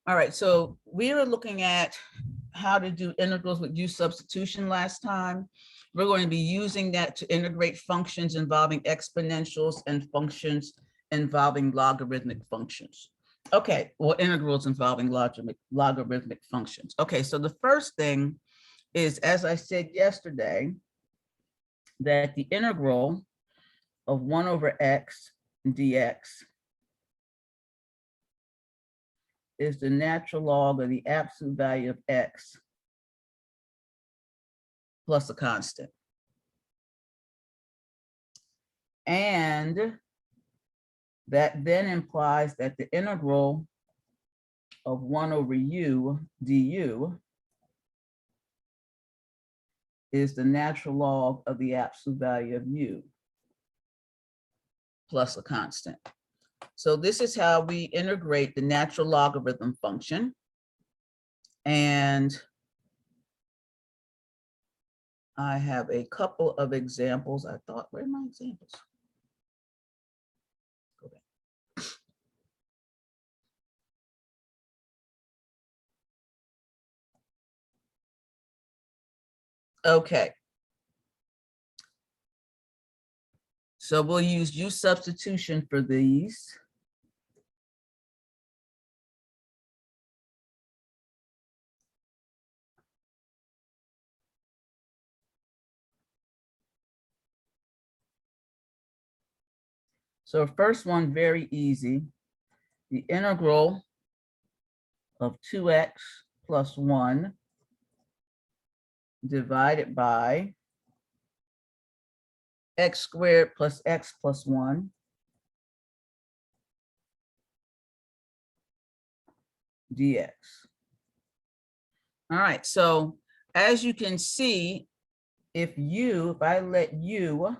All right, so we were looking at how to do integrals with use substitution last time. We're going to be using that to integrate functions involving exponentials and functions involving logarithmic functions. Okay, well, integrals involving logarithmic functions. Okay, so the first thing is, as I said yesterday, that the integral of 1 over x dx is the natural log of the absolute value of x plus a constant. And that then implies that the integral of 1 over u du is the natural log of the absolute value of u plus a constant. So this is how we integrate the natural logarithm function. And I have a couple of examples. I thought, where are my examples? Go back. Okay. So we'll use substitution for these. So first one, very easy. The integral of 2x plus 1 divided by x squared plus x plus 1 dx. All right, so as you can see, if I let u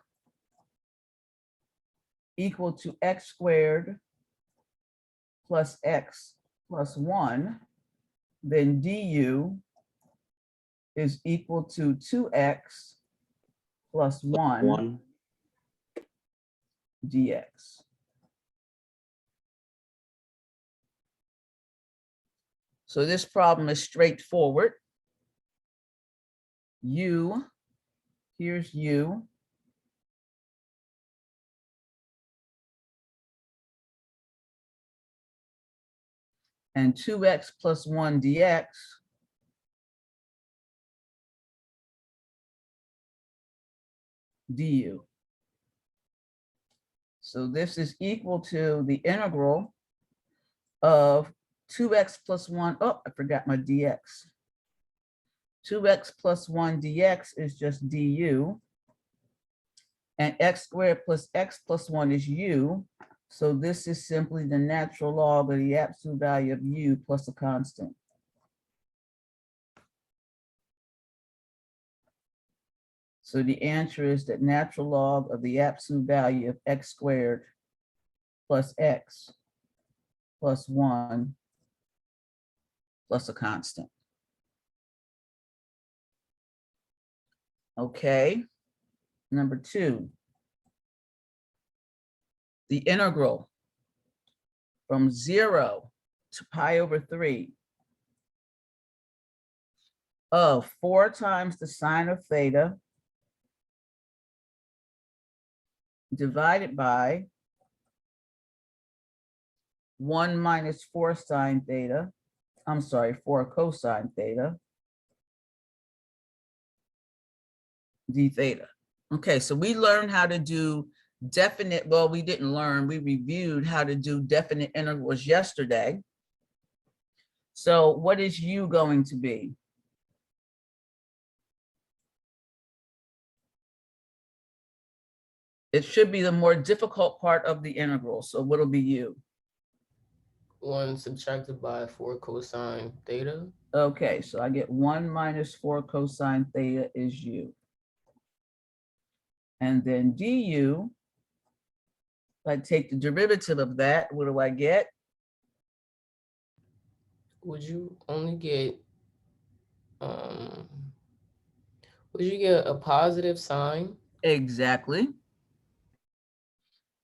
equal to x squared plus x plus 1, then du is equal to 2x plus 1 dx. So this problem is straightforward. U, here's u. And 2x plus 1 dx du. So this is equal to the integral of 2x plus 1, oh, I forgot my dx. 2x plus 1 dx is just du. And x squared plus x plus 1 is u. So this is simply the natural log of the absolute value of u plus a constant. So the answer is that natural log of the absolute value of x squared plus x plus 1 plus a constant. Okay, number 2. The integral from 0 to pi over 3 of 4 times the sine of theta divided by 1 minus 4 sine theta, 4 cosine theta d theta. Okay, so we learned how to do definite, well, we didn't learn, we reviewed how to do definite integrals yesterday. So what is u going to be? It should be the more difficult part of the integral. So what'll be u? 1 subtracted by 4 cosine theta. Okay, so I get 1 minus 4 cosine theta is u. And then du, if I take the derivative of that, what do I get? Would you only get, would you get a positive sign? Exactly.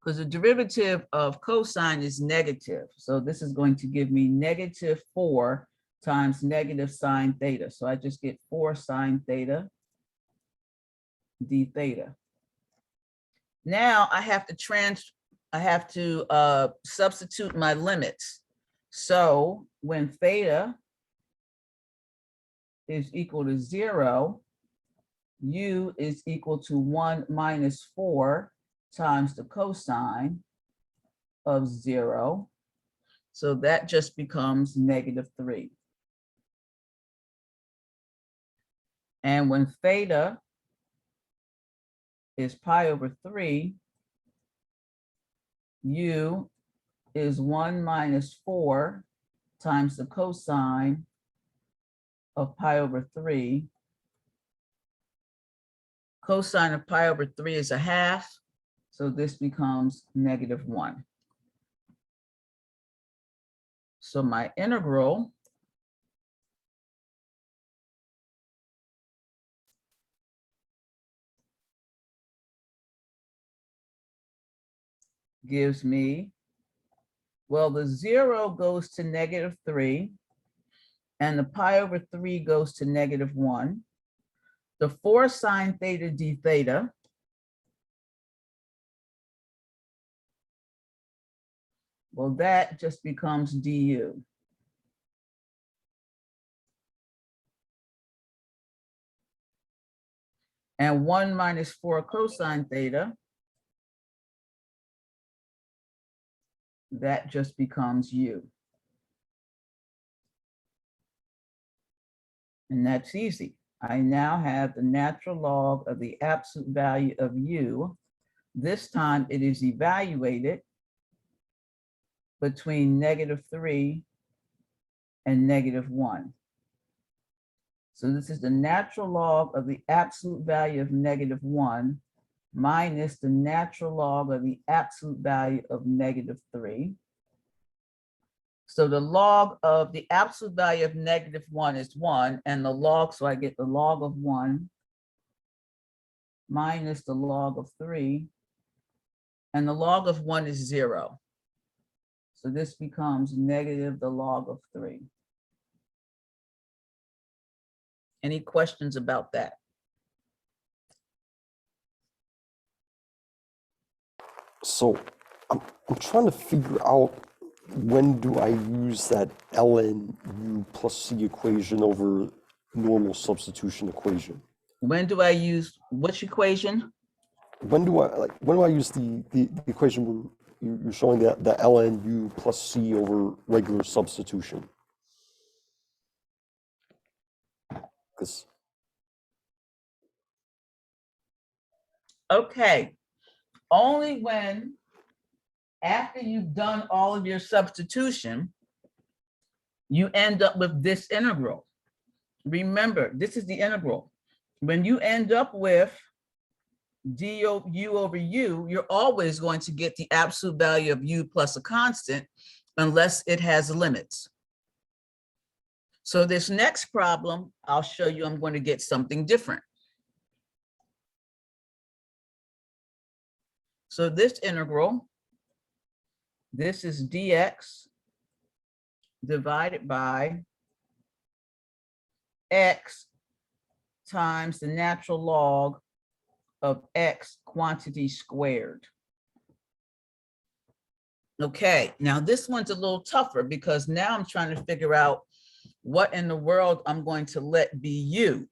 because the derivative of cosine is negative. So this is going to give me -4 times negative sine theta. So I just get 4 sine theta d theta. Now I have to substitute my limits. So when theta is equal to 0, u is equal to 1 minus 4 times the cosine of 0. So that just becomes -3. And when theta is pi over 3, u is 1 minus 4 times the cosine of pi over 3. Cosine of pi over 3 is 1/2. So this becomes -1. So my integral gives me, well, the 0 goes to -3, and the pi over 3 goes to -1. The 4 sine theta d theta well, that just becomes du. And 1 minus 4 cosine theta, that just becomes u. And that's easy. I now have the natural log of the absolute value of u. This time it is evaluated between -3 and -1. So this is the natural log of the absolute value of -1 minus the natural log of the absolute value of -3. So the log of the absolute value of -1 is 1, and the log, so I get the log of 1 minus the log of 3, and the log of 1 is 0. So this becomes negative the log of 3. Any questions about that? So I'm trying to figure out, when do I use that ln u plus c equation over normal substitution equation? When do I use which equation? When do I use the equation where you're showing the ln u plus c over regular substitution? Because Okay, only when, after you've done all of your substitution, you end up with this integral. Remember, this is the integral. When you end up with du over u, you're always going to get the absolute value of u plus a constant unless it has limits. So this next problem, I'll show you, I'm going to get something different. So this integral, this is dx divided by x times the natural log of x quantity squared. Okay, now this one's a little tougher because now I'm trying to figure out what in the world I'm going to let be u.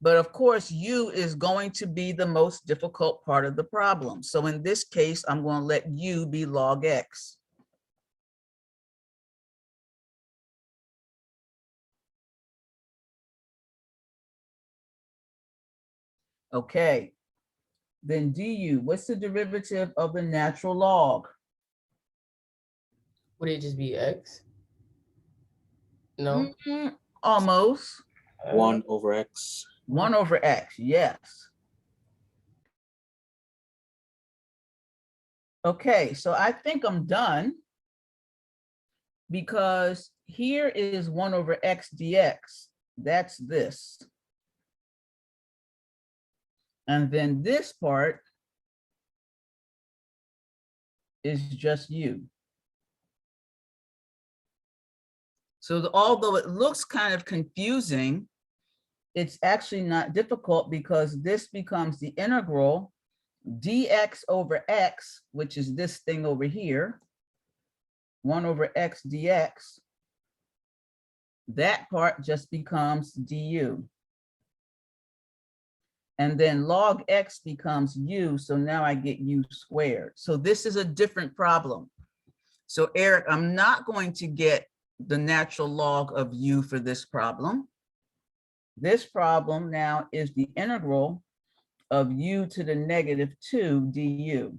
But of course, u is going to be the most difficult part of the problem. So in this case, I'm going to let u be log x. Okay, then du, what's the derivative of the natural log? Would it just be x? No. Almost. 1 over x. 1 over x, yes. Okay, so I think I'm done because here is 1 over x dx. That's this. And then this part is just u. So although it looks kind of confusing, it's actually not difficult because this becomes the integral dx over x, which is this thing over here, 1 over x dx. That part just becomes du. And then log x becomes u, so now I get u squared. So this is a different problem. So Eric, I'm not going to get the natural log of u for this problem. This problem now is the integral of u to the -2 du.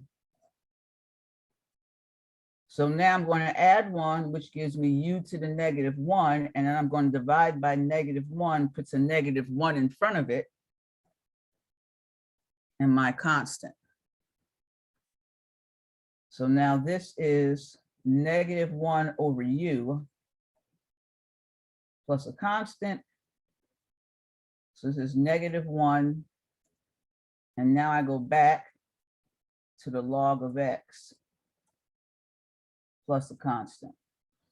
So now I'm going to add 1, which gives me u to the -1, and then I'm going to divide by -1, puts a -1 in front of it, and my constant. So now this is -1 over u plus a constant. So this is -1. And now I go back to the log of x plus a constant.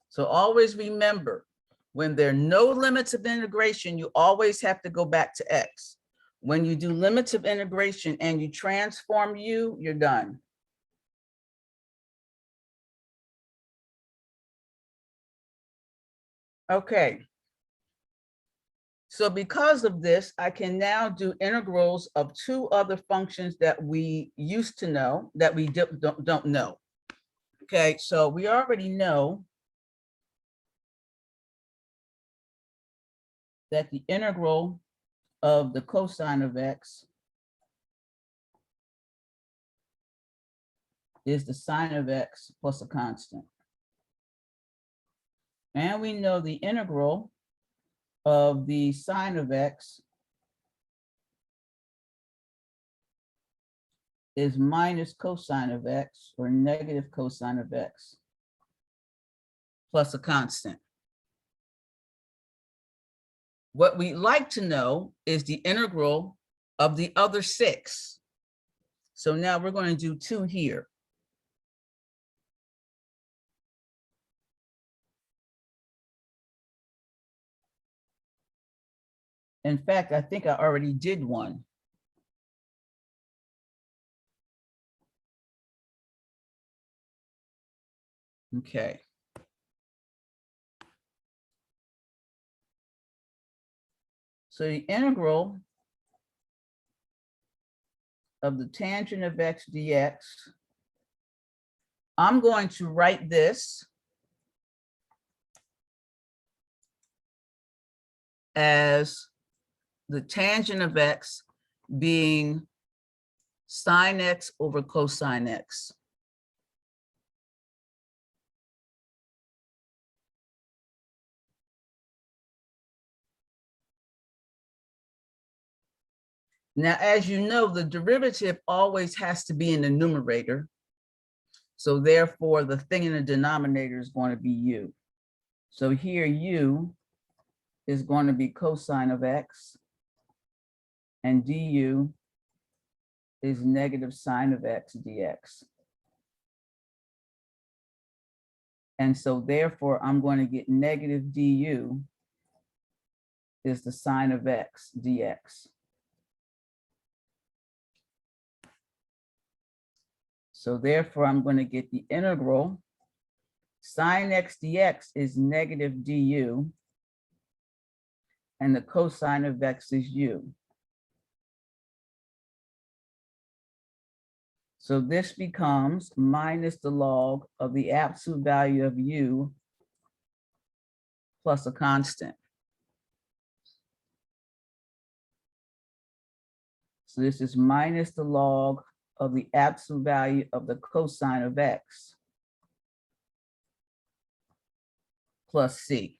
So always remember, when there are no limits of integration, you always have to go back to x. When you do limits of integration and you transform u, you're done. Okay. So because of this, I can now do integrals of 2 other functions that we used to know that we don't know. Okay, so we already know that the integral of the cosine of x is the sine of x plus a constant. And we know the integral of the sine of x is minus cosine of x, or negative cosine of x, plus a constant. What we like to know is the integral of the other 6. So now we're going to do 2 here. In fact, I think I already did 1. Okay. So the integral of the tangent of x dx, I'm going to write this as the tangent of x being sine x over cosine x. Now, as you know, the derivative always has to be in the numerator. So therefore, the thing in the denominator is going to be u. So here, u is going to be cosine of x, and du is negative sine of x dx. And so therefore, I'm going to get negative du is the sine of x dx. So therefore, I'm going to get the integral sine x dx is negative du, and the cosine of x is u. So this becomes minus the log of the absolute value of u plus a constant. So this is minus the log of the absolute value of the cosine of x plus c.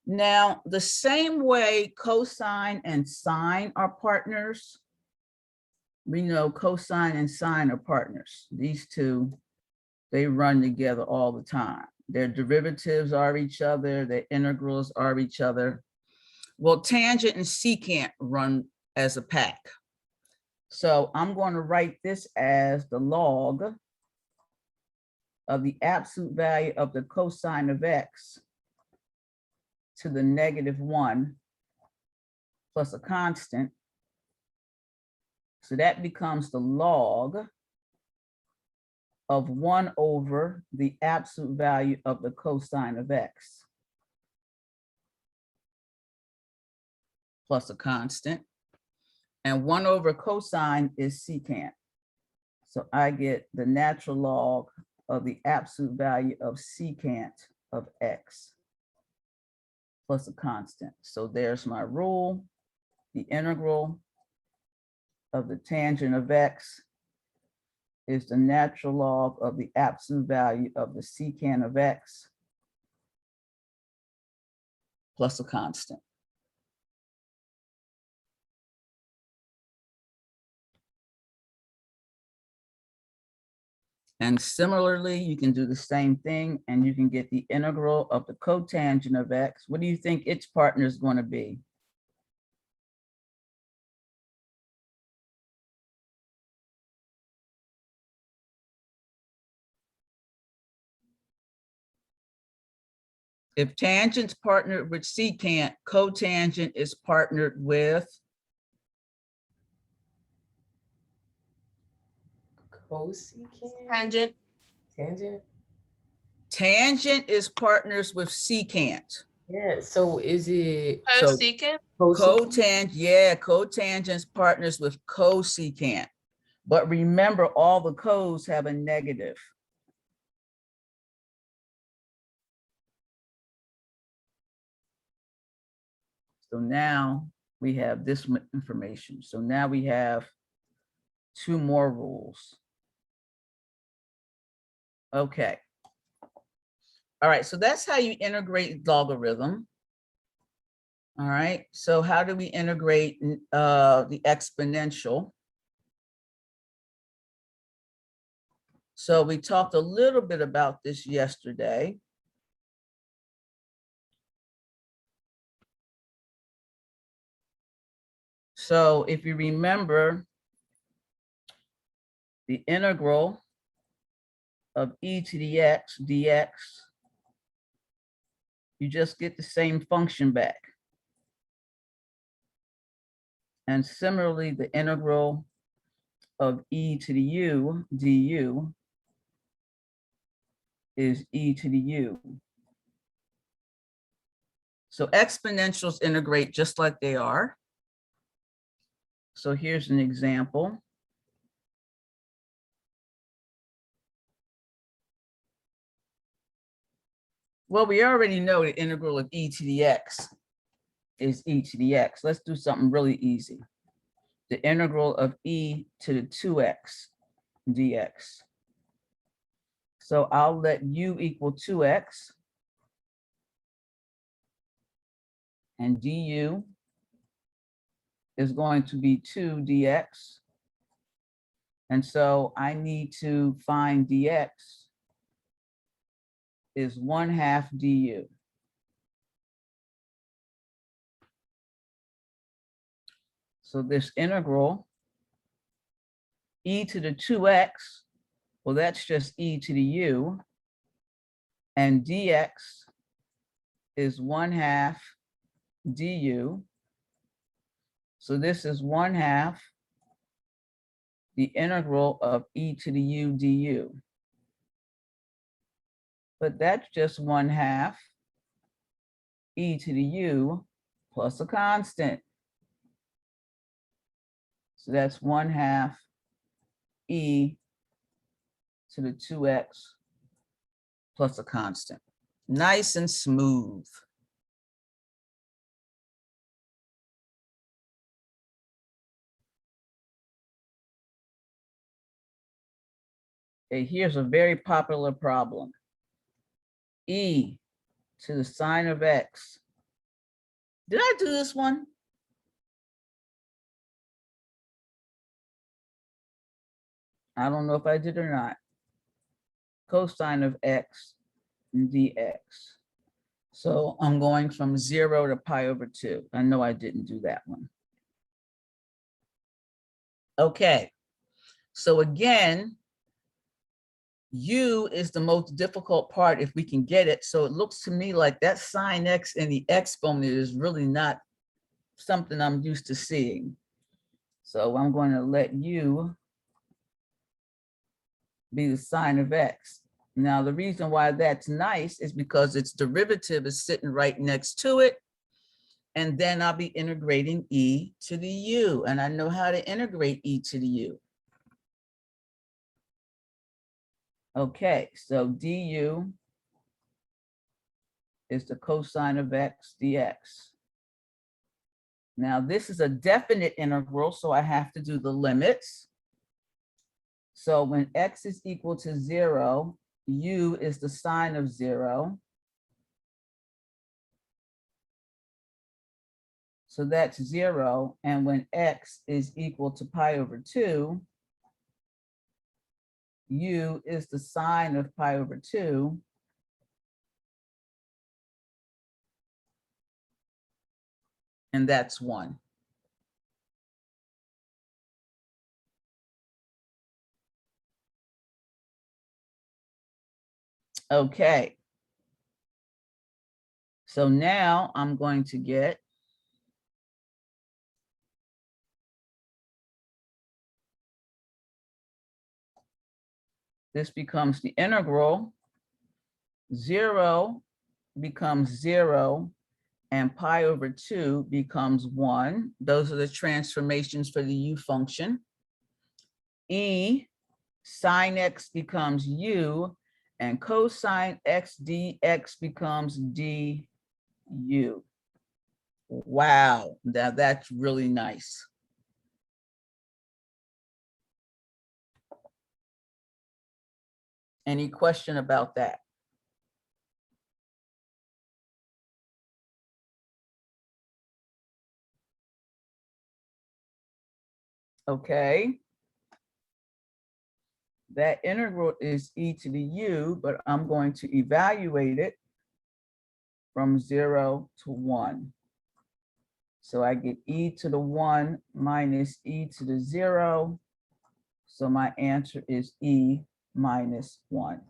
Now, the same way cosine and sine are partners, we know cosine and sine are partners. These two, they run together all the time. Their derivatives are each other, their integrals are each other. Well, tangent and secant run as a pack. So I'm going to write this as the log of the absolute value of the cosine of x to the -1 plus a constant. So that becomes the log of 1 over the absolute value of the cosine of x plus a constant. And 1 over cosine is secant. So I get the natural log of the absolute value of secant of x plus a constant. So there's my rule. The integral of the tangent of x is the natural log of the absolute value of the secant of x plus a constant. And similarly, you can do the same thing and you can get the integral of the cotangent of x. What do you think its partner is going to be? If tangent's partnered with secant, cotangent is partnered with Cosecant? Tangent. Tangent? tangent is partners with secant. Yeah, so is it So Cosecant. cotangent, yeah, cotangent's partners with cosecant. But remember, all the cos have a negative. So now we have this information. So now we have 2 more rules. Okay. All right, so that's how you integrate logarithm. All right, so how do we integrate the exponential? So we talked a little bit about this yesterday. So if you remember, the integral of e to the x dx, you just get the same function back. And similarly, the integral of e to the u du is e to the u. So exponentials integrate just like they are. So here's an example. Well, we already know the integral of e to the x is e to the x. Let's do something really easy. The integral of e to the 2x dx. So I'll let u equal 2x and du is going to be 2 dx. And so I need to find dx is 1/2 du. So this integral e to the 2x, well, that's just e to the u, and dx is 1/2 du. So this is 1/2 the integral of e to the u du. But that's just 1/2 e to the u plus a constant. So that's 1/2 e to the 2x plus a constant. Nice and smooth. Okay, here's a very popular problem. E to the sine of x. Did I do this one? I don't know if I did or not. Cosine of x dx. So I'm going from 0 to pi over 2. I know I didn't do that one. Okay, so again, U is the most difficult part if we can get it. So it looks to me like that sine X and the exponent is really not something I'm used to seeing. So I'm going to let U be the sine of X. Now, the reason why that's nice is because its derivative is sitting right next to it. And then I'll be integrating e to the u, and I know how to integrate e to the u. Okay, so du is the cosine of x dx. Now, this is a definite integral, so I have to do the limits. So when x is equal to 0, u is the sine of 0. So that's 0. And when x is equal to pi over 2, u is the sine of pi over 2. And that's 1. Okay. So now I'm going to get this becomes the integral. 0 becomes 0 and pi over 2 becomes 1. Those are the transformations for the u function. E sine x becomes u and cosine x dx becomes du. Wow, now that's really nice. Any question about that? Okay. That integral is e to the u, but I'm going to evaluate it from 0 to 1. So I get e to the 1 minus e to the 0. So my answer is e minus 1.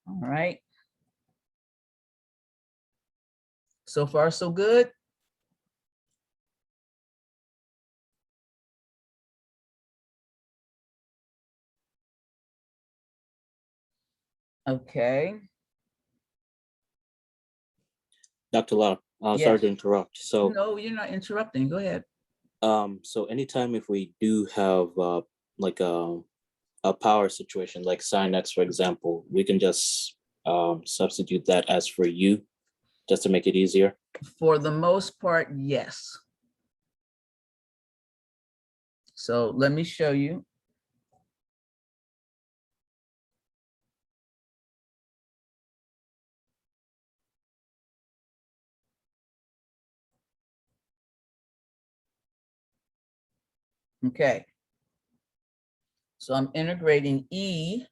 All right. So far, so good. Okay. Dr. Lau, sorry Yes. to interrupt. So, No, you're not interrupting. Go ahead. so anytime if we do have like a power situation, like sine x, for example, we can just substitute that as for u, just to make it easier. For the most part, yes. So let me show you. Okay. So I'm integrating e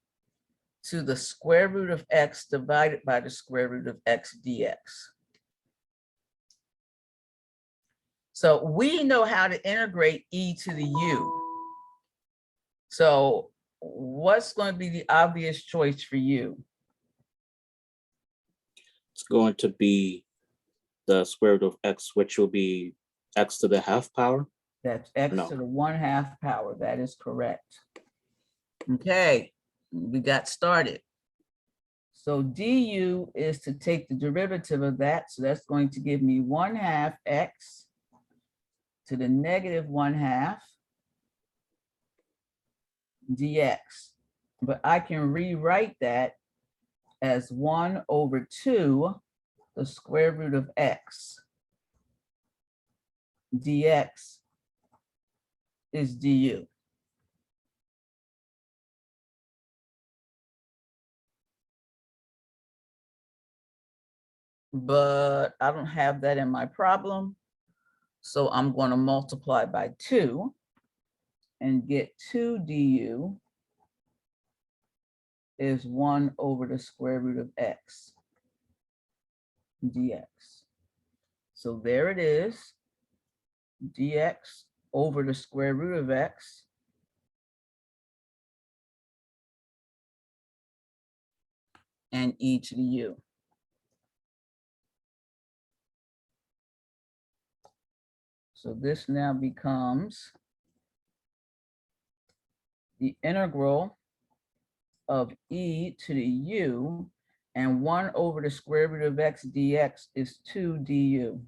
to the square root of x divided by the square root of x dx. So we know how to integrate e to the u. So what's going to be the obvious choice for you? It's going to be the square root of x, which will be x to the half power. That's x No. to the 1/2 power. That is correct. Okay, we got started. So du is to take the derivative of that. So that's going to give me 1/2 x to the negative 1/2 dx. But I can rewrite that as 1/2 the square root of x dx is du. But I don't have that in my problem. So I'm going to multiply by 2. and get 2 du is 1 over the square root of x dx. So there it is, dx over the square root of x and e to the u. So this now becomes the integral of e to the u, and 1 over the square root of x dx is 2 du.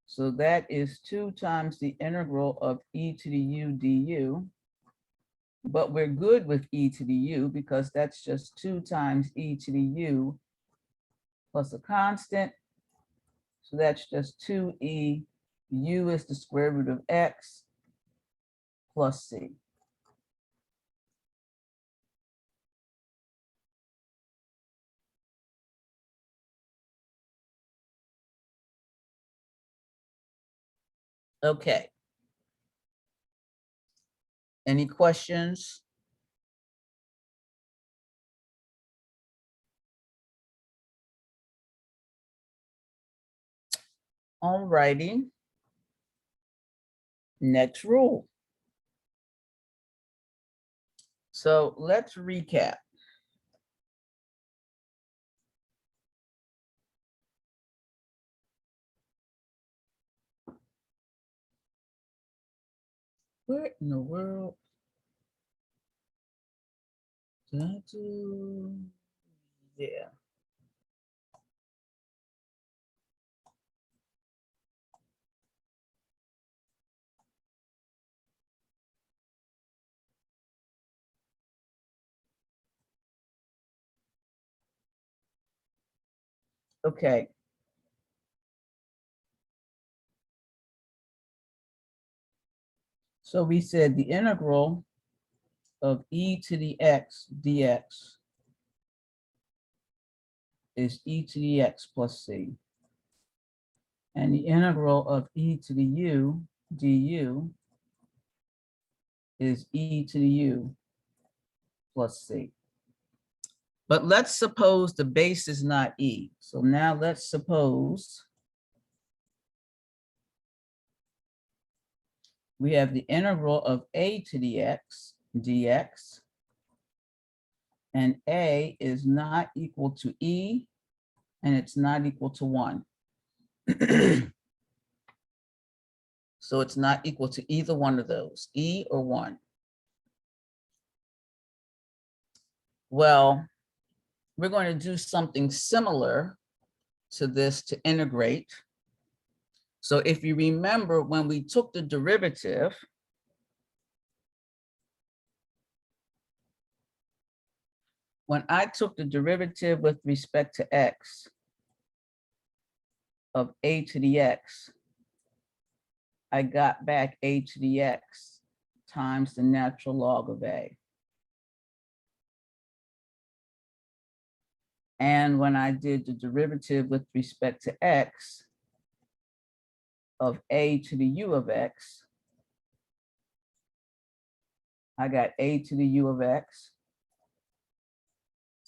So that is 2 times the integral of e to the u du. But we're good with e to the u because that's just 2 times e to the u plus a constant. So that's just 2e, u is the square root of x plus c. Okay. Any questions? All righty. Next rule. So let's recap. Where in the world did I do? Yeah. Okay. So we said the integral of e to the x dx is e to the x plus c. And the integral of e to the u du is e to the u plus c. But let's suppose the base is not e. So now let's suppose we have the integral of a to the x dx, and a is not equal to e, and it's not equal to 1. So it's not equal to either one of those, e or 1. Well, we're going to do something similar to this to integrate. So if you remember when we took the derivative, when I took the derivative with respect to x of a to the x, I got back a to the x times the natural log of a. And when I did the derivative with respect to x of a to the u of x, I got a to the u of x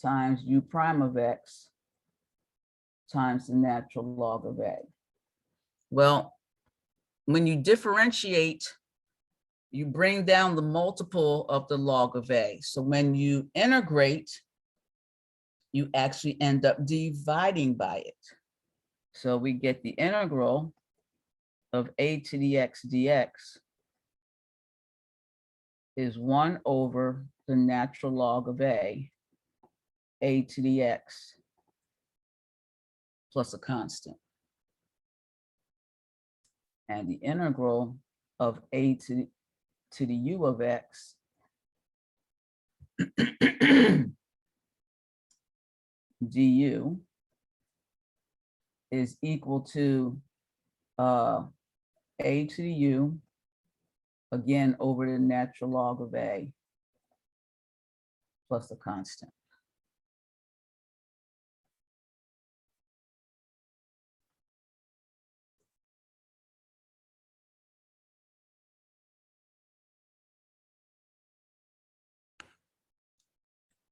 times u prime of x times the natural log of a. Well, when you differentiate, you bring down the multiple of the log of a. So when you integrate, you actually end up dividing by it. So we get the integral of a to the x dx is 1 over the natural log of a to the x plus a constant. And the integral of a to the u of x du is equal to a to the u, again, over the natural log of a plus a constant.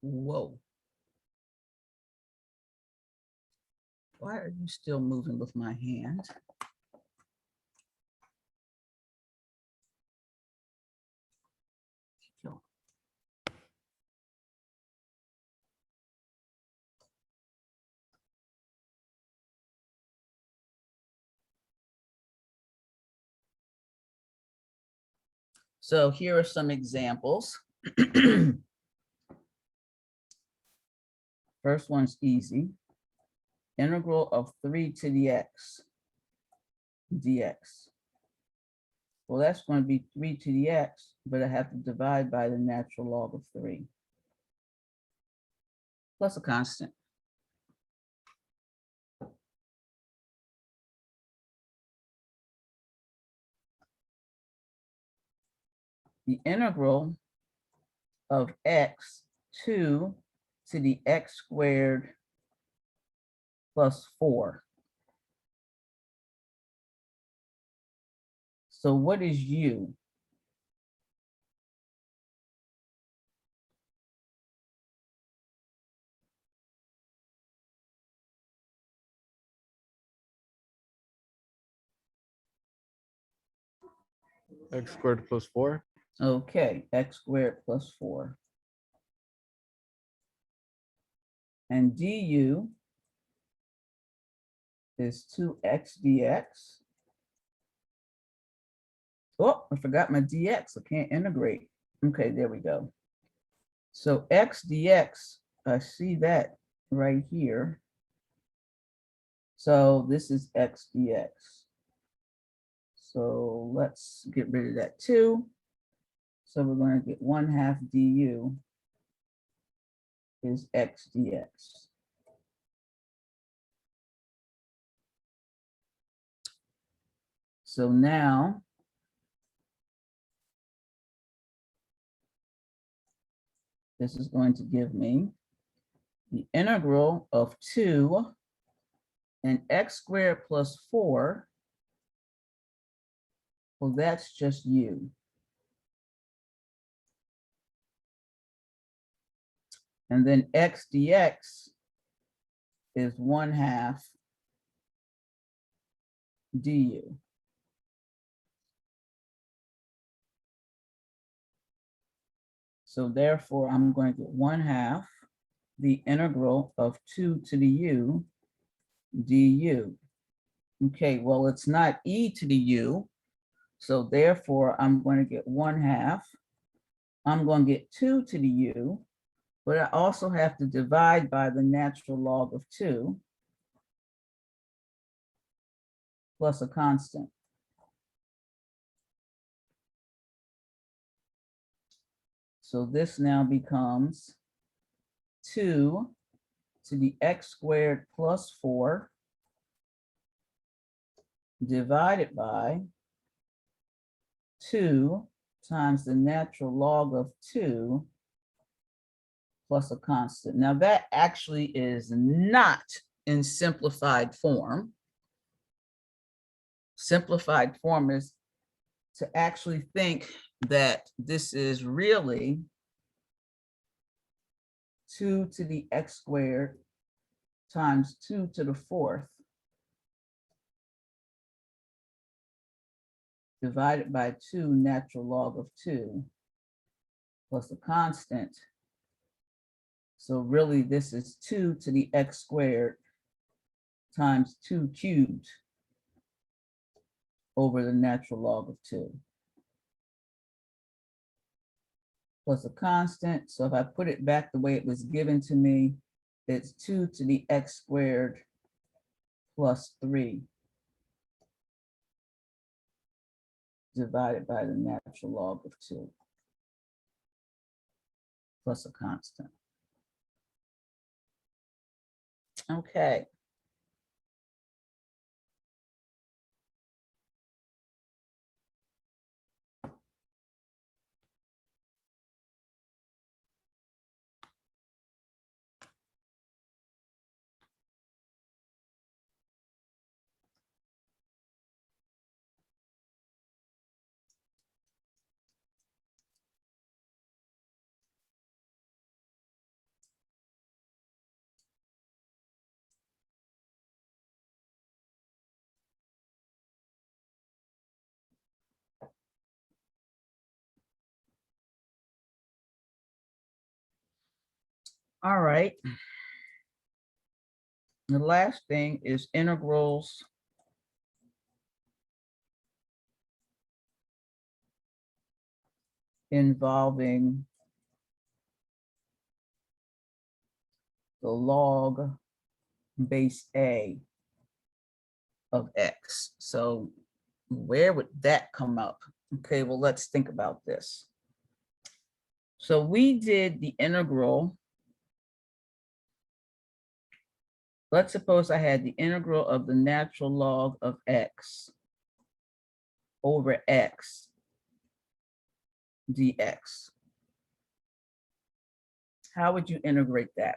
Whoa. Why are you still moving with my hand? Go. So here are some examples. First one's easy. Integral of 3 to the x dx. Well, that's going to be 3 to the x, but I have to divide by the natural log of 3 plus a constant. The integral of x 2 to the x squared plus 4. So what is u? X squared plus 4. Okay, x squared plus 4. And du is 2x dx. Oh, I forgot my dx. I can't integrate. Okay, there we go. So x dx, I see that right here. So this is x dx. So let's get rid of that 2. So we're going to get 1/2 du is x dx. So now this is going to give me the integral of 2 and x squared plus 4. Well, that's just u. And then x dx is 1/2 du. So therefore, I'm going to get 1/2 the integral of 2 to the u du. Okay, well, it's not e to the u. So therefore, I'm going to get 1/2. I'm going to get 2 to the u, but I also have to divide by the natural log of 2 plus a constant. So this now becomes 2 to the x squared plus 4 divided by 2 times the natural log of 2 plus a constant. Now that actually is not in simplified form. Simplified form is to actually think that this is really 2 to the x squared times 2 to the 4th divided by 2 natural log of 2 plus a constant. So really this is 2 to the x squared times 2 cubed over the natural log of 2 plus a constant. So if I put it back the way it was given to me, it's 2 to the x squared plus 3 divided by the natural log of 2 plus a constant. Okay. All right. The last thing is integrals involving the log base A of X. So where would that come up? Okay, well, let's think about this. So we did the integral. Let's suppose I had the integral of the natural log of X over X dx. How would you integrate that?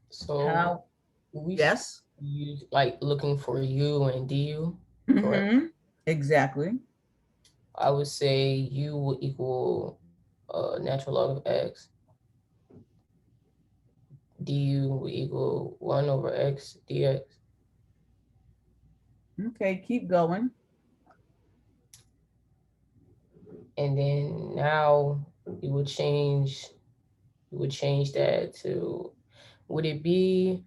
So How? we Yes. use like looking for u and du, correct? Mhm. Exactly. I would say u will equal natural log of x. Du will equal 1 over x dx. Okay, keep going. And then now you would change that to, would it be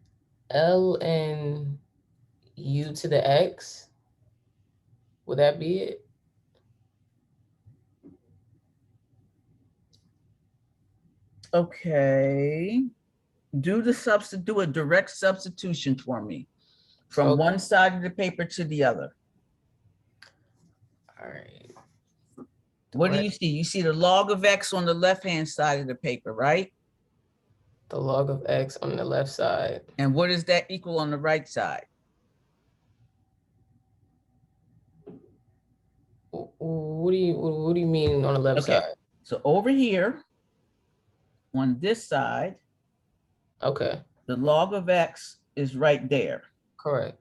L and u to the x? Would that be it? Okay. Do a direct substitution for me from So, one side of the paper to the other. all right. What do Direct you see? You see the log of X on the left-hand side of the paper, right? the log of x on the left side. And what does that equal on the right side? What do you mean on the left Okay, side? so over here on this side, Okay, the log of X is right there. correct.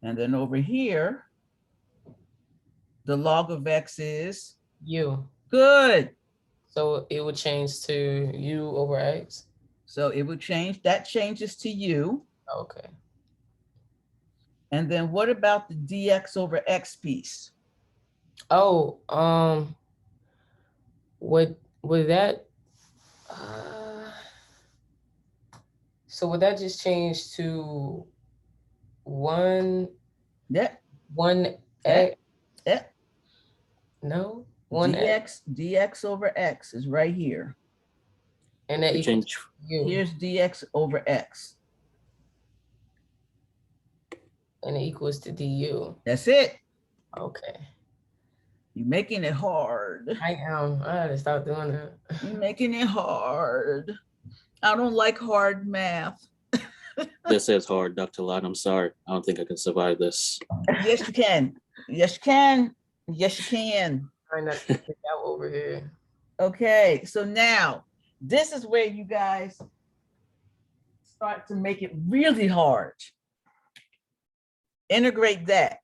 And then over here, the log of X is U. good. So it would change to u over x. So it would change, that changes to U. Okay. And then what about the dx over X piece? Oh, would that so would that just change to one Yeah, one yeah, x? yeah. No, one x, dx over X is right here. and that We equals change. u, Here's dx over X. and it equals to du. That's it. Okay, You're making it hard. I gotta stop doing that. You're making it hard. I don't like hard math. This is hard, Dr. Lott. I'm sorry. I don't think I can survive this. Yes, you can. Yes, you can. Yes, you can. Trying not to kick out over here. Okay, so now this is where you guys start to make it really hard. Integrate that.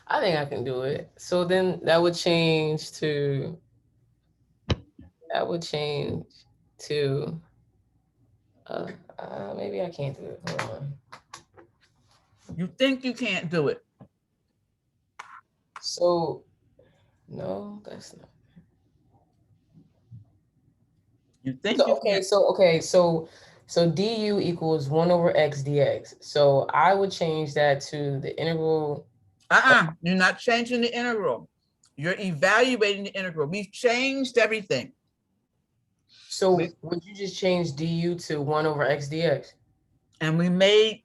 I think I can do it. So then that would change to maybe I can't do it. Hold on. You think you can't do it. So no, that's not. You think So you okay, can't. so du equals 1 over x dx. So I would change that to the integral. You're not changing the integral. You're evaluating the integral. We've changed everything. So would you just change du to 1 over x dx? And we made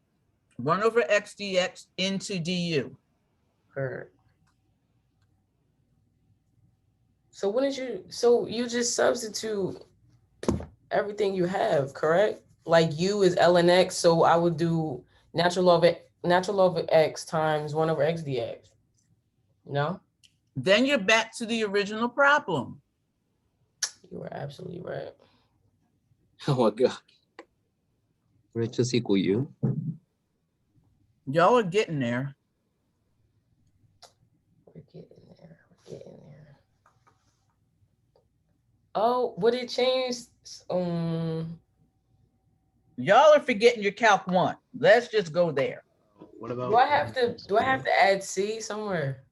1 over X dx into du. Or so when did you? So you just substitute everything you have, correct? Like u is ln x, so I would do natural log of x times 1 over x dx. No, Then you're back to the original problem. you were absolutely right. Oh my God. Would it just equal you? Y'all are getting there. We're getting there. We're getting there. Oh, would it change? Y'all are forgetting your Calc 1. Let's just go there. What about? Do I have to add c somewhere?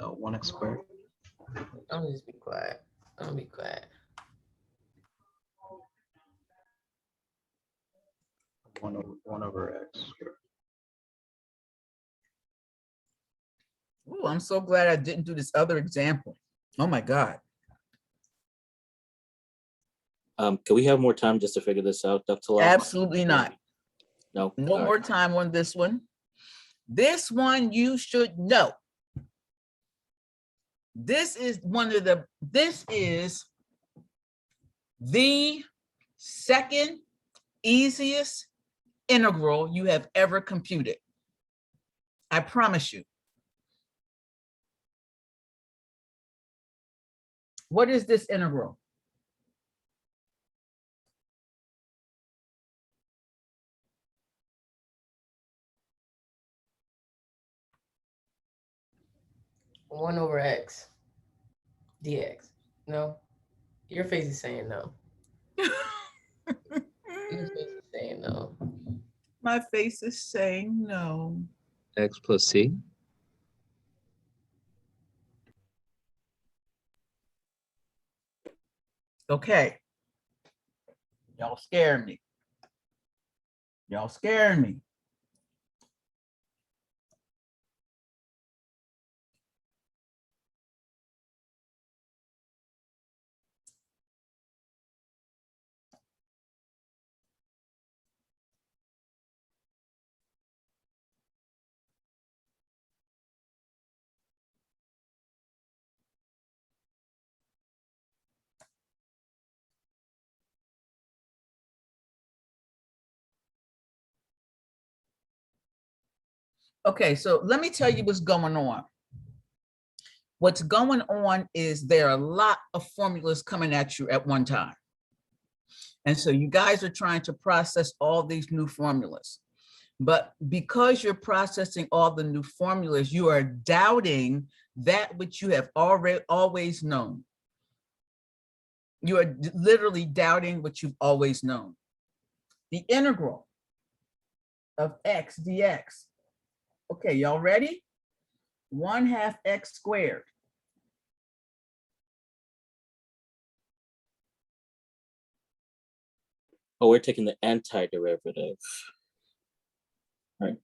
1x squared. I'll just be quiet. I'll be quiet. 1 over x squared. Ooh, I'm so glad I didn't do this other example. Oh my God. Can we have more time just to figure this out, Dr. Locke? Absolutely not. No. No All more right. time on this one. This one you should know. This is the second easiest integral you have ever computed. I promise you. What is this integral? One over x dx. No, your face is saying no. Your face is saying no. My face is saying no. X plus C. Okay. Y'all scaring me. Y'all scaring me. Okay, so let me tell you what's going on. What's going on is there are a lot of formulas coming at you at one time. And so you guys are trying to process all these new formulas. But because you're processing all the new formulas, you are doubting that which you have always known. You are literally doubting what you've always known. The integral of x dx. Okay, y'all ready? 1/2 x squared. Oh, we're taking the antiderivative. Right.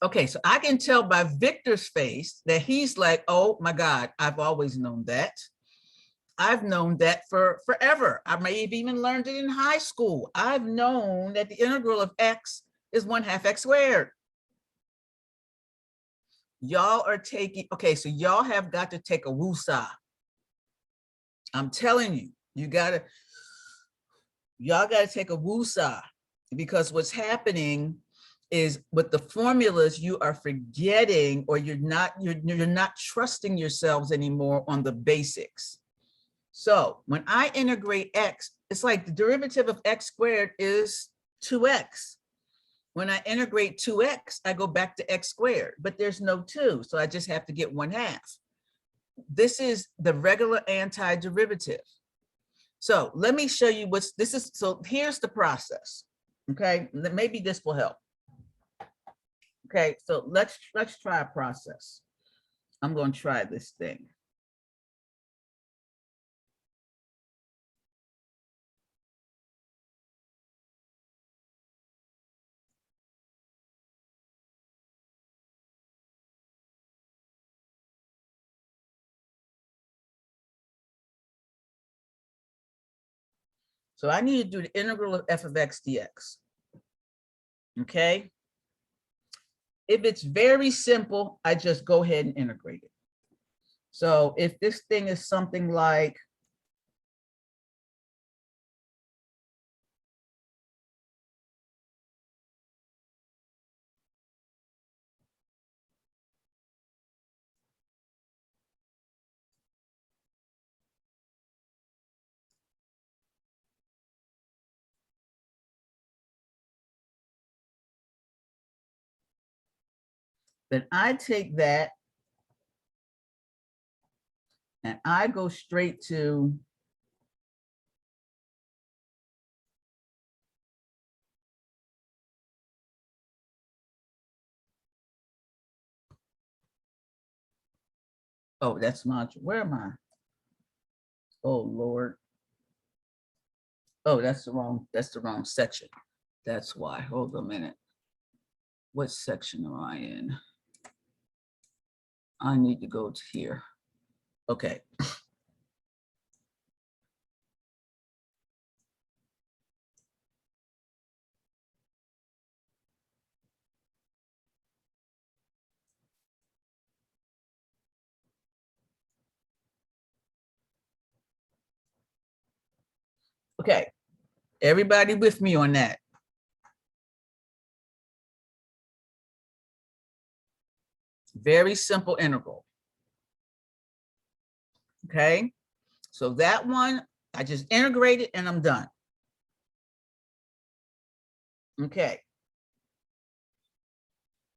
Okay, so I can tell by Victor's face that he's like, oh my God, I've always known that. I've known that for forever. I may have even learned it in high school. I've known that the integral of x is 1/2 x squared. Y'all are taking, okay, so y'all have got to take a woosah. I'm telling you, y'all gotta take a woosah, because what's happening is with the formulas you are forgetting, or you're not trusting yourselves anymore on the basics. So when I integrate x, it's like the derivative of x squared is 2x. When I integrate 2x, I go back to x squared, but there's no 2, so I just have to get 1/2. This is the regular antiderivative. So let me show you so here's the process, okay? Maybe this will help. Okay, so let's try a process. I'm going to try this thing. So I need to do the integral of f of x dx. Okay. If it's very simple, I just go ahead and integrate it. So if this thing is something like then I take that and I go straight to Oh, that's module. Where am I? Oh, Lord. Oh, that's the wrong section. That's why. Hold a minute. What section am I in? I need to go to here. Okay. Okay. Everybody with me on that? Very simple integral. Okay. So that one, I just integrated and I'm done. Okay.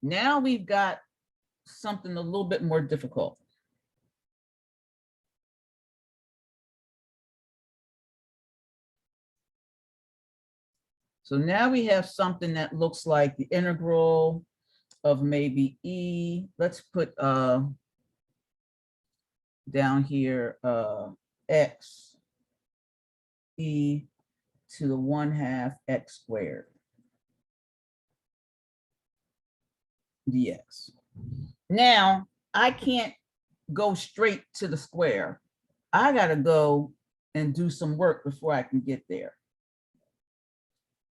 Now we've got something a little bit more difficult. So now we have something that looks like the integral of maybe e. Let's put down here x e to the 1/2 x squared dx. Now I can't go straight to the square. I got to go and do some work before I can get there.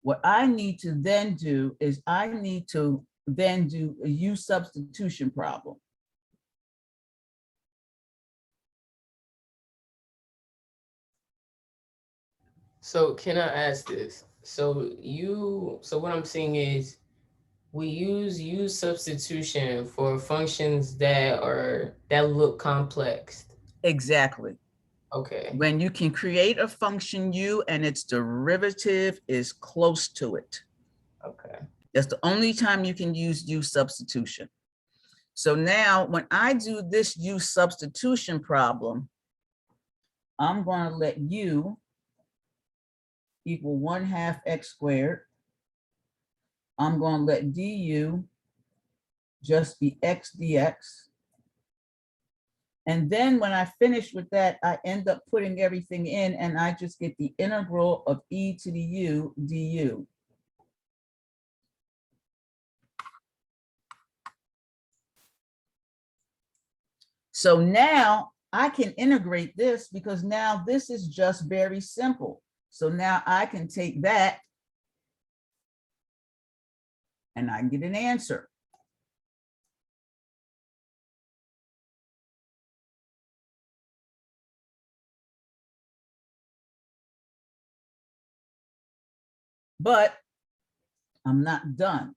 What I need to then do is I need to then do a U substitution problem. So can I ask this? So what I'm saying is we use U substitution for functions that look complex. Exactly. Okay. When you can create a function U and its derivative is close to it. Okay. That's the only time you can use U substitution. So now when I do this U substitution problem, I'm going to let U equal 1/2 x squared. I'm going to let du just be x dx. And then when I finish with that, I end up putting everything in and I just get the integral of e to the u du. So now I can integrate this because now this is just very simple. So now I can take that and I get an answer. But I'm not done.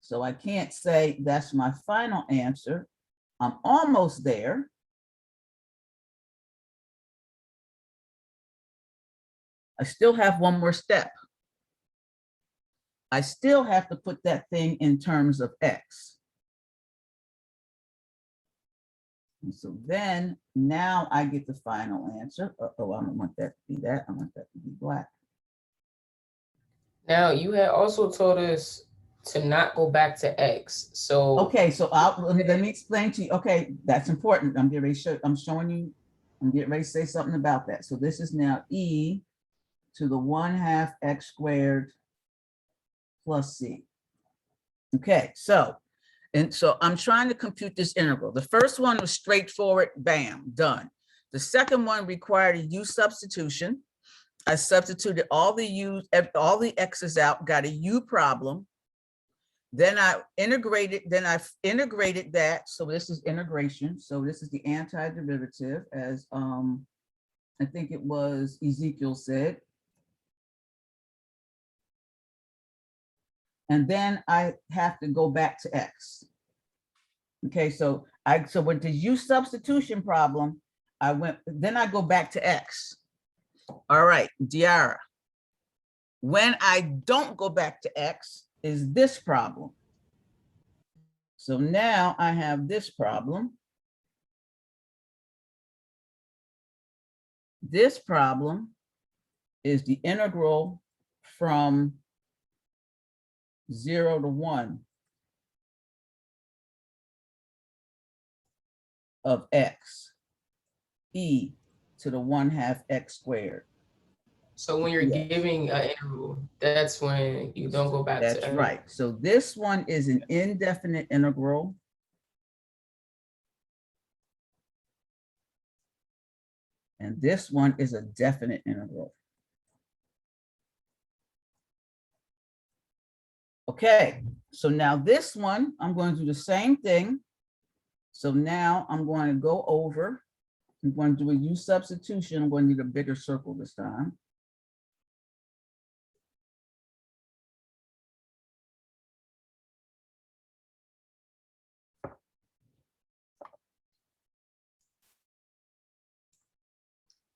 So I can't say that's my final answer. I'm almost there. I still have one more step. I still have to put that thing in terms of x. And so then now I get the final answer. Oh, I don't want that to be that. I want that to be black. Now you had also told us to not go back to x. So okay, so let me explain to you. Okay, that's important. I'm getting ready to show, I'm showing you, I'm getting ready to say something about that. So this is now e to the 1/2 x squared plus c. Okay, so I'm trying to compute this integral. The first one was straightforward, bam, done. The second one required a U substitution. I substituted all the x's out, got a U problem. Then I integrated that. So this is integration. So this is the antiderivative, as I think it was Ezekiel said. And then I have to go back to x. Okay, so with the U substitution problem, then I go back to x. All right, Diara. When I don't go back to x is this problem. So now I have this problem. This problem is the integral from 0 to 1 of x, e to the 1/2 x squared. So when you're Yes. giving an interval, that's when you don't go back to. That's right. So this one is an indefinite integral. And this one is a definite integral. Okay, so now this one, I'm going to do the same thing. So now I'm going to go over, I'm going to do a U substitution. I'm going to need a bigger circle this time.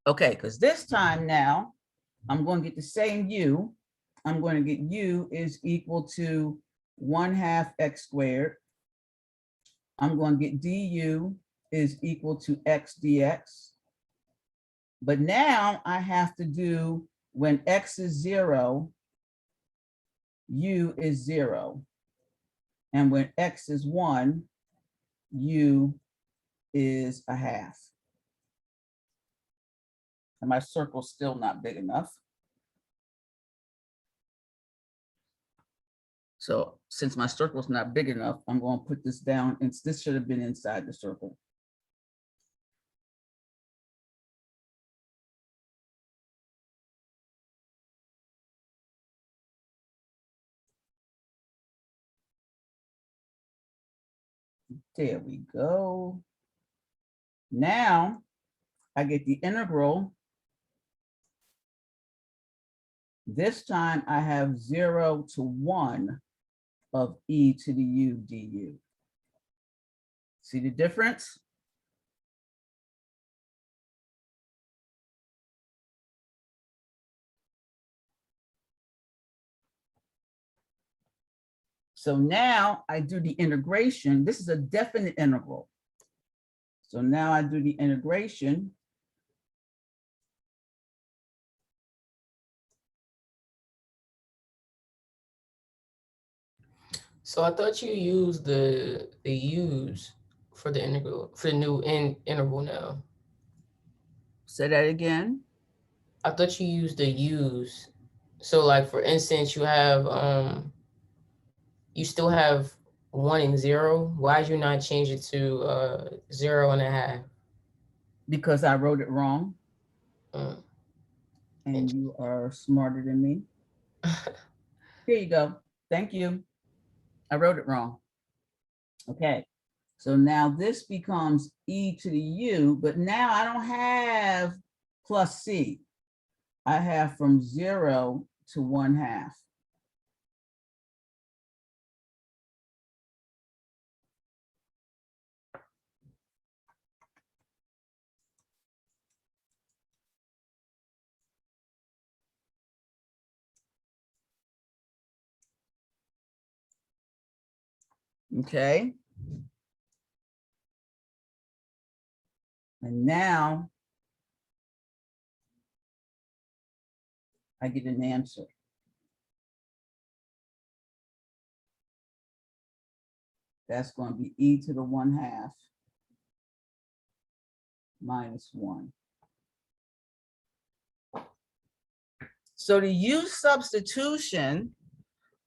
Okay, because this time now, I'm going to get the same U. I'm going to get U is equal to 1/2 x squared. I'm going to get du is equal to x dx. But now I have to do when x is 0, u is 0. And when x is 1, u is 1/2. And my circle's still not big enough. So since my circle's not big enough, I'm going to put this down, and this should have been inside the circle. There we go. Now I get the integral. This time I have 0 to 1 of e to the u du. See the difference? So now I do the integration. This is a definite integral. So now I do the integration. So I thought you used the u's for the integral, for the new interval now. Say that again. I thought you used the u's. So like for instance, you have you still have 1 and 0. Why did you not change it to 0.5? Because I wrote it wrong. Mm. And you are smarter than me. Here you go. Thank you. I wrote it wrong. Okay. So now this becomes e to the u, but now I don't have plus c. I have from 0 to 1/2. Okay. And now I get an answer. That's going to be e to the 1/2 minus 1. So the U substitution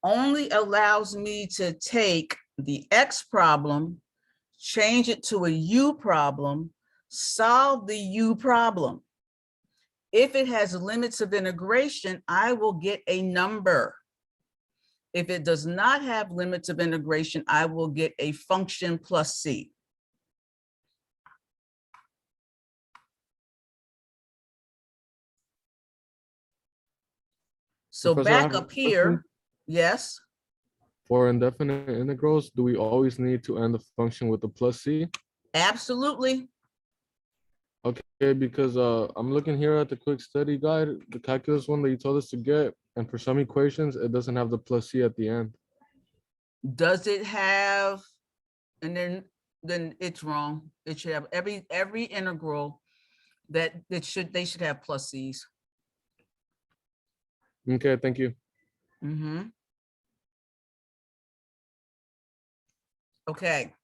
only allows me to take the X problem, change it to a U problem, solve the U problem. If it has limits of integration, I will get a number. If it does not have limits of integration, I will get a function plus C. So Professor, I back have a up here, question. yes, For indefinite integrals, do we always need to end the function with a plus c? absolutely. Okay, because I'm looking here at the quick study guide, the calculus one that you told us to get, and for some equations, it doesn't have the plus c at the end. Does it have, and then it's wrong. It should have every integral that they should have plus C's. Okay, thank you. Mm-hmm. Okay.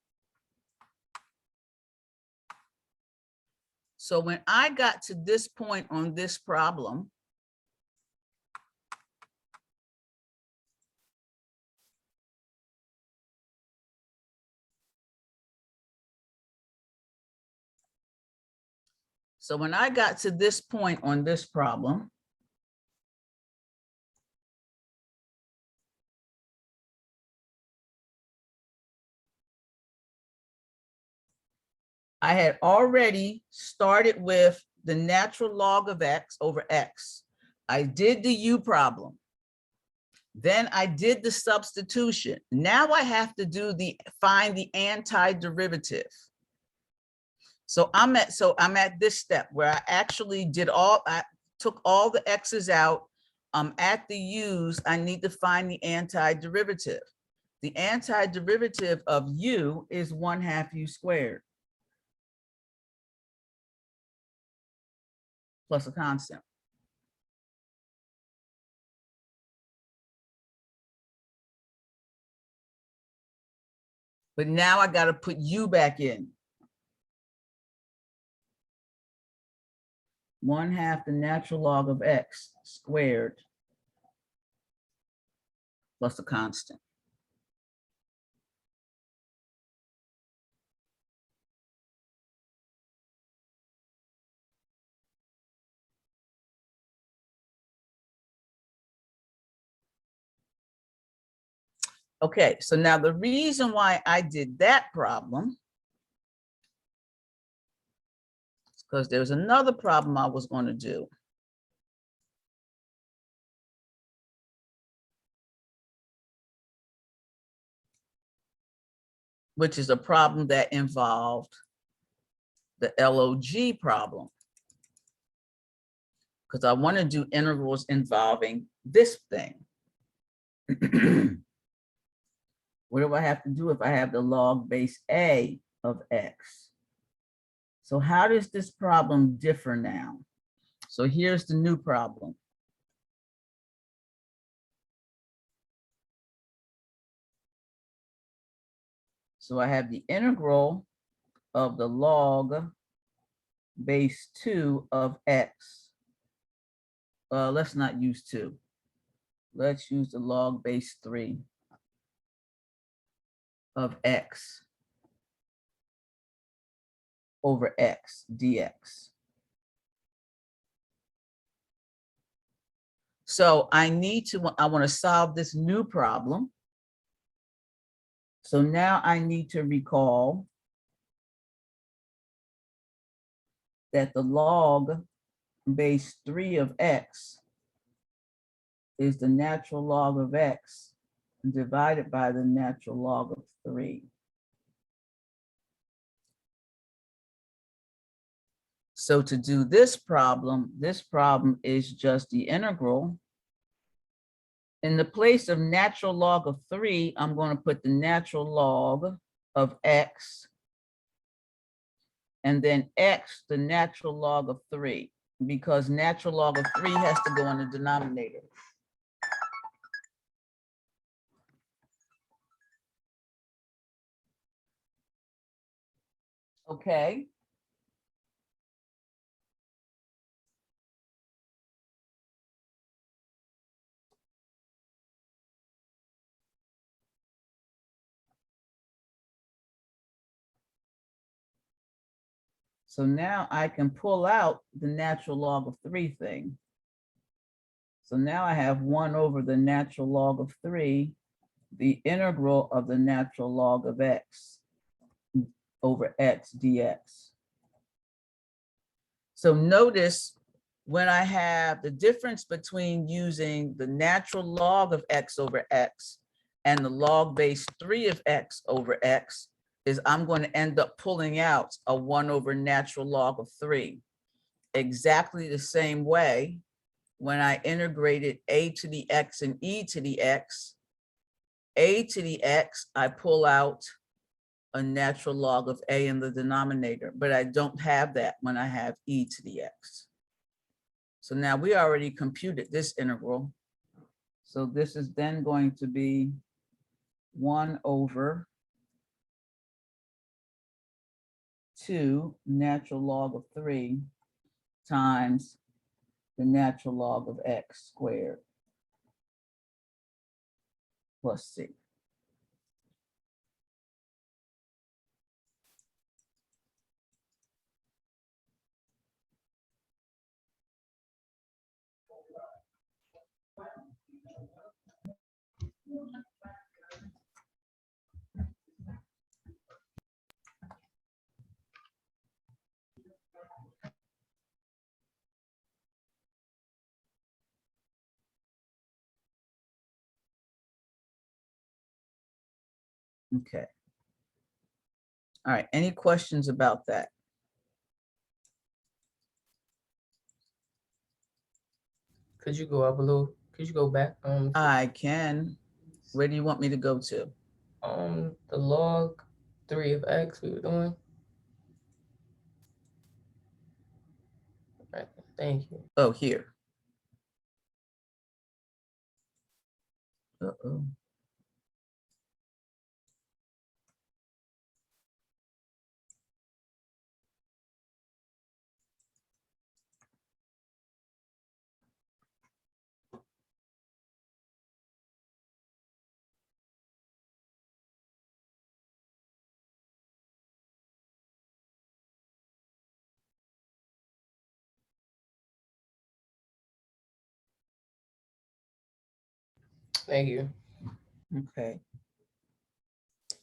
So when I got to this point on this problem, so when I got to this point on this problem, I had already started with the natural log of x over x. I did the u problem. Then I did the substitution. Now I have to do find the antiderivative. So I'm at this step where I actually I took all the x's out. I'm at the u's. I need to find the antiderivative. The antiderivative of u is 1/2 u squared plus a constant. But now I got to put u back in. 1/2 the natural log of x squared plus a constant. Okay, so now the reason why I did that problem is because there was another problem I was going to do. Which is a problem that involved the LOG problem. Because I want to do integrals involving this thing. What do I have to do if I have the log base A of x? So how does this problem differ now? So here's the new problem. So I have the integral of the log base 2 of x. Let's not use 2. Let's use the log base 3 of x over x dx. So I want to solve this new problem. So now I need to recall that the log base 3 of x is the natural log of x divided by the natural log of 3. So to do this problem is just the integral. In the place of natural log of 3, I'm going to put the natural log of x, and then x, the natural log of 3, because natural log of 3 has to go in the denominator. Okay. So now I can pull out the natural log of 3 thing. So now I have 1 over the natural log of 3, the integral of the natural log of x over x dx. So notice when I have the difference between using the natural log of x over x and the log base 3 of x over x, is I'm going to end up pulling out a 1 over natural log of 3. Exactly the same way when I integrated a to the x and e to the x, a to the x, I pull out a natural log of a in the denominator, but I don't have that when I have e to the x. So now we already computed this integral. So this is then going to be 1 over 2 natural log of 3 times the natural log of x squared plus c. Okay. All right, any questions about that? Could you go up a little? Could you go back? I can. Where do you want me to go to? The log 3 of x we were doing. Right. Thank you. Oh, here. Uh-oh. Thank you. Okay.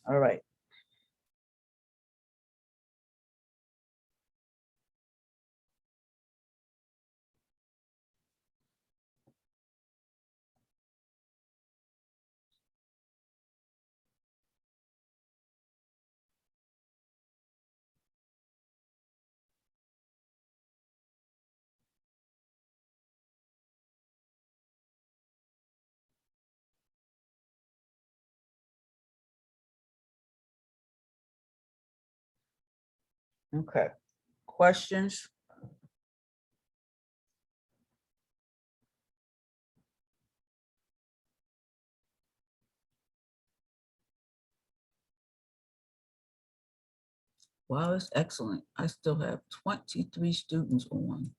All right. Okay. Questions? Wow, that's excellent. I still have 23 students on.